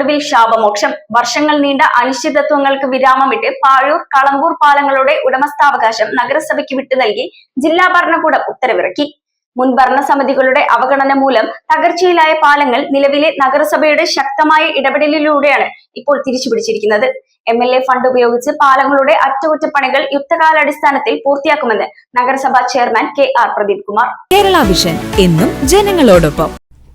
ഒടുവിൽ ശാപമോക്ഷം. വർഷങ്ങൾ നീണ്ട അനിശ്ചിതത്വങ്ങൾക്ക് വിരാമമിട്ട് പാഴൂർ, കളമ്പൂർ പാലങ്ങളുടെ ഉടമസ്ഥാവകാശം നഗരസഭയ്ക്ക് വിട്ടു നൽകി ജില്ലാ ഭരണകൂടം ഉത്തരവിറക്കി. മുൻ ഭരണസമിതികളുടെ അവഗണന മൂലം തകർച്ചയിലായ പാലങ്ങൾ നിലവിലെ നഗരസഭയുടെ ശക്തമായ ഇടപെടലിലൂടെയാണ് ഇപ്പോൾ തിരിച്ചുപിടിച്ചിരിക്കുന്നത്. MLA ഫണ്ട് ഉപയോഗിച്ച് പാലങ്ങളുടെ അറ്റകുറ്റപ്പണികൾ യുദ്ധകാലാടിസ്ഥാനത്തിൽ പൂർത്തിയാക്കുമെന്ന് നഗരസഭാ chairman KR Pradeep Kumar. Kerala vision എന്നും ജനങ്ങളോടൊപ്പം.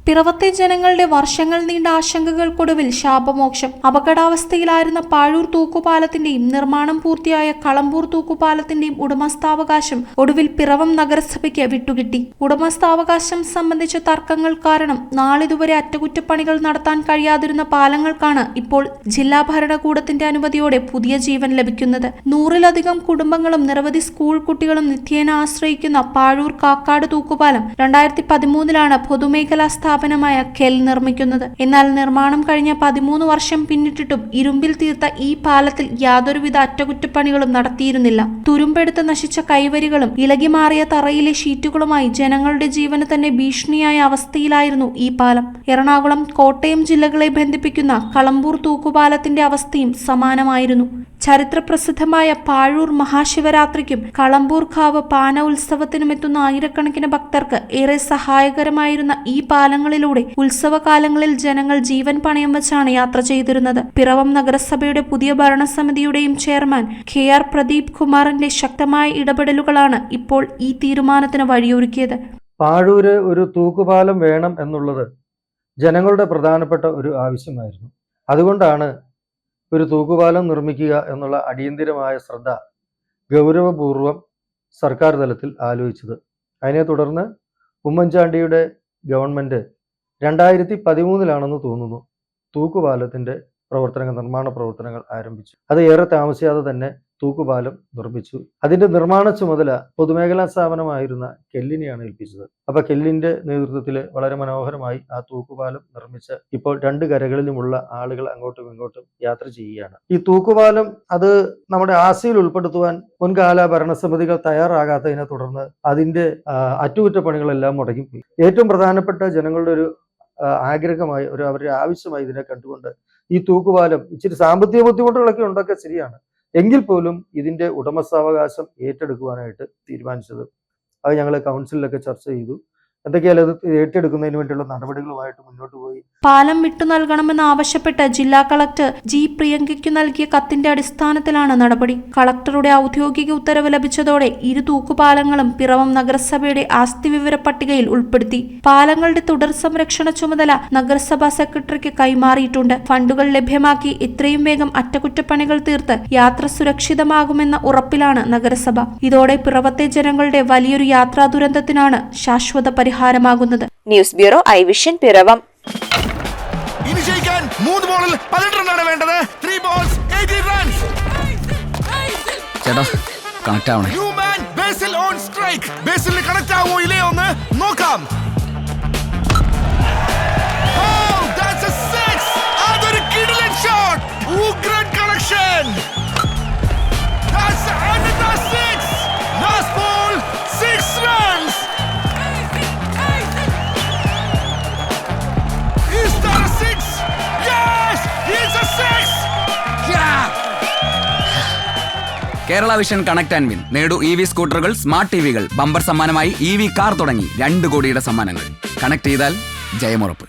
പിറവത്തെ ജനങ്ങളുടെ വർഷങ്ങൾ നീണ്ട ആശങ്കകൾക്കൊടുവിൽ ശാപമോക്ഷം. അപകടാവസ്ഥയിലായിരുന്ന പാഴൂർ തൂക്കുപാലത്തിന്റെയും നിർമ്മാണം പൂർത്തിയായ കളമ്പൂർ തൂക്കുപാലത്തിന്റെയും ഉടമസ്ഥാവകാശം ഒടുവിൽ പിറവം നഗരസഭയ്ക്ക് വിട്ടുകിട്ടി. ഉടമസ്ഥാവകാശം സംബന്ധിച്ച തർക്കങ്ങൾ കാരണം നാളിതുവരെ അറ്റകുറ്റപ്പണികൾ നടത്താൻ കഴിയാതിരുന്ന പാലങ്ങൾക്കാണ് ഇപ്പോൾ ജില്ലാ ഭരണകൂടത്തിന്റെ അനുമതിയോടെ പുതിയ ജീവൻ ലഭിക്കുന്നത്. 100-ലധികം കുടുംബങ്ങളും നിരവധി സ്കൂൾ കുട്ടികളും നിത്യേന ആശ്രയിക്കുന്ന പാഴൂർ കാക്കാട് തൂക്കുപാലം 2013-ലാണ് പൊതുമേഖലാ സ്ഥാപനമായ KEL നിർമ്മിക്കുന്നത്. എന്നാൽ നിർമ്മാണം കഴിഞ്ഞ 13 വർഷം പിന്നിട്ടിട്ടും ഇരുമ്പിൽ തീർത്ത ഈ പാലത്തിൽ യാതൊരുവിധ അറ്റകുറ്റപ്പണികളും നടത്തിയിരുന്നില്ല. തുരുമ്പെടുത്ത് നശിച്ച കൈവരികളും ഇളകിമാറിയ തറയിലെ ഷീറ്റുകളുമായി ജനങ്ങളുടെ ജീവന് തന്നെ ഭീഷണിയായ അവസ്ഥയിലായിരുന്നു ഈ പാലം. എറണാകുളം, കോട്ടയം ജില്ലകളെ ബന്ധിപ്പിക്കുന്ന കളമ്പൂർ തൂക്കുപാലത്തിന്റെ അവസ്ഥയും സമാനമായിരുന്നു. ചരിത്രപ്രസിദ്ധമായ പാഴൂർ മഹാശിവരാത്രിക്കും കളമ്പൂർ കാവ് പാന ഉത്സവത്തിനും എത്തുന്ന ആയിരക്കണക്കിന് ഭക്തർക്ക് ഏറെ സഹായകരമായിരുന്ന ഈ പാലങ്ങളിലൂടെ ഉത്സവകാലങ്ങളിൽ ജനങ്ങൾ ജീവൻ പണയം വെച്ചാണ് യാത്ര ചെയ്തിരുന്നത്. പിറവം നഗരസഭയുടെ പുതിയ ഭരണസമിതിയുടെയും ചെയർമാൻ KR പ്രദീപ് കുമാറിന്റെ ശക്തമായ ഇടപെടലുകളാണ് ഇപ്പോൾ ഈ തീരുമാനത്തിന് വഴിയൊരുക്കിയത്. പാഴൂര് ഒരു തൂക്കുപാലം വേണം എന്നുള്ളത് ജനങ്ങളുടെ പ്രധാനപ്പെട്ട ഒരു ആവശ്യമായിരുന്നു. അതുകൊണ്ടാണ് ഒരു തൂക്കുപാലം നിർമ്മിക്കുക എന്നുള്ള അടിയന്തിരമായ ശ്രദ്ധ ഗൗരവപൂർവം സർക്കാർ തലത്തിൽ ആലോചിച്ചത്. അതിനെ തുടർന്ന് ഉമ്മൻചാണ്ടിയുടെ ഗവൺമെൻറ് 2013-ലാണെന്ന് തോന്നുന്നു തൂക്കുപാലത്തിൻ്റെ നിർമ്മാണ പ്രവർത്തനങ്ങൾ ആരംഭിച്ചു. അത് ഏറെ താമസിയാതെ തന്നെ തൂക്കുപാലം നിർമ്മിച്ചു. അതിൻ്റെ നിർമ്മാണ ചുമതല പൊതുമേഖലാ സ്ഥാപനമായിരുന്ന KELലിനെയാണ് ഏൽപ്പിച്ചത്. അപ്പോൾ KELലിൻ്റെ നേതൃത്വത്തിൽ വളരെ മനോഹരമായി ആ തൂക്കുപാലം നിർമ്മിച്ച് ഇപ്പോൾ 2 കരകളിലുമുള്ള ആളുകൾ അങ്ങോട്ടും ഇങ്ങോട്ടും യാത്ര ചെയ്യുകയാണ്. ഈ തൂക്കുപാലം അത് നമ്മുടെ ആശയിൽ ഉൾപ്പെടുത്തുവാൻ മുൻകാല ഭരണസമിതികൾ തയ്യാറാകാത്തതിനെ തുടർന്ന് അതിൻ്റെ അറ്റകുറ്റപ്പണികളെല്ലാം മുടങ്ങിപ്പോയി. ഏറ്റവും പ്രധാനപ്പെട്ട ജനങ്ങളുടെ ഒരു ആഗ്രഹമായി അവരുടെ ആവശ്യമായി ഇതിനെ കണ്ടുകൊണ്ട് ഈ തൂക്കുപാലം ഇച്ചിരി സാമ്പത്തിക ബുദ്ധിമുട്ടുകളൊക്കെ ഉണ്ടൊക്കെ ശരിയാണ്, എങ്കിൽ പോലും ഇതിൻ്റെ ഉടമസ്ഥാവകാശം ഏറ്റെടുക്കുവാനായിട്ട് തീരുമാനിച്ചത്. അത് ഞങ്ങൾ കൗൺസിലിലൊക്കെ ചർച്ച ചെയ്തു. എന്തൊക്കെയാലും അത് ഏറ്റെടുക്കുന്നതിന് വേണ്ടിയുള്ള നടപടികളുമായിട്ട് മുന്നോട്ട് പോയി. പാലം വിട്ടു നൽകണമെന്ന് ആവശ്യപ്പെട്ട് ജില്ലാ കളക്ടർ G പ്രിയങ്കയ്ക്ക് നൽകിയ കത്തിന്റെ അടിസ്ഥാനത്തിലാണ് നടപടി. കളക്ടറുടെ ഔദ്യോഗിക ഉത്തരവ് ലഭിച്ചതോടെ ഇരു തൂക്കുപാലങ്ങളും പിറവം നഗരസഭയുടെ ആസ്തി വിവര പട്ടികയിൽ ഉൾപ്പെടുത്തി. പാലങ്ങളുടെ തുടർ സംരക്ഷണ ചുമതല നഗരസഭാ സെക്രട്ടറിക്ക് കൈമാറിയിട്ടുണ്ട്. ഫണ്ടുകൾ ലഭ്യമാക്കി എത്രയും വേഗം അറ്റകുറ്റപ്പണികൾ തീർത്ത് യാത്ര സുരക്ഷിതമാകുമെന്ന ഉറപ്പിലാണ് നഗരസഭ. ഇതോടെ പിറവത്തെ ജനങ്ങളുടെ വലിയൊരു യാത്രാ ദുരന്തത്തിനാണ് ശാശ്വത പരിഹാരമാകുന്നത്. News bureau iVision Piravom. ഇനി ജയിക്കാൻ 3 ബോളിൽ 18 റണ്ണാണ് വേണ്ടത്. 3 balls 18 runs. ചേട്ടാ കണക്ട് ആവണേ. New man Basil on strike. ബേസിലിന് കണക്ട് ആവോ ഇല്ലയോ എന്ന് നോക്കാം. Oh, that's a 6. അതൊരു കിടിലൻ ഷോട്ട്. ഉഗ്രൻ connection. That's another 6. Last ball 6 runs. Is that a 6? Yes, it's a 6. Yeah. Kerala vision connect and win. നേടൂ EV സ്കൂട്ടറുകൾ, സ്മാർട്ട് TVകൾ, ബമ്പർ സമ്മാനമായി EV കാർ തുടങ്ങി 2 കോടിയുടെ സമ്മാനങ്ങൾ. കണക്ട് ചെയ്താൽ ജയമുറപ്പ്.